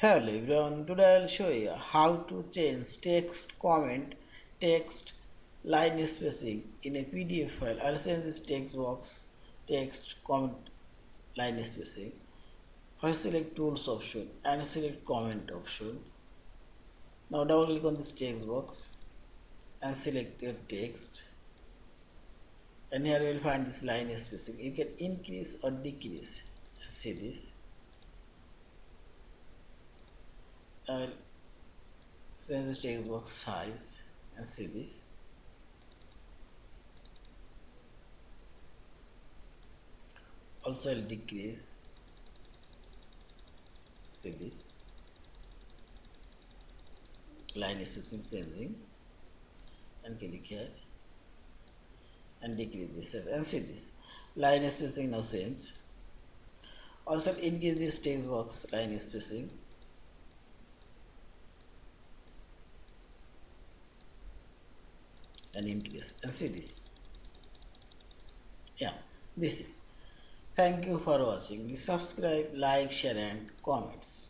Hello everyone, today I'll show you how to change text comment, text, line spacing in a PDF file. I'll change this text box, text, comment, line spacing. First select tools option and select comment option. Now double click on this text box and select your text. And here you will find this line spacing. You can increase or decrease. See this. I will change this text box size and see this. Also I'll decrease. See this. Line spacing changing and click here and decrease this and see this. Line spacing now change. Also increase this text box line spacing. And increase and see this. Yeah, this is. Thank you for watching. Please subscribe, like, share and comments.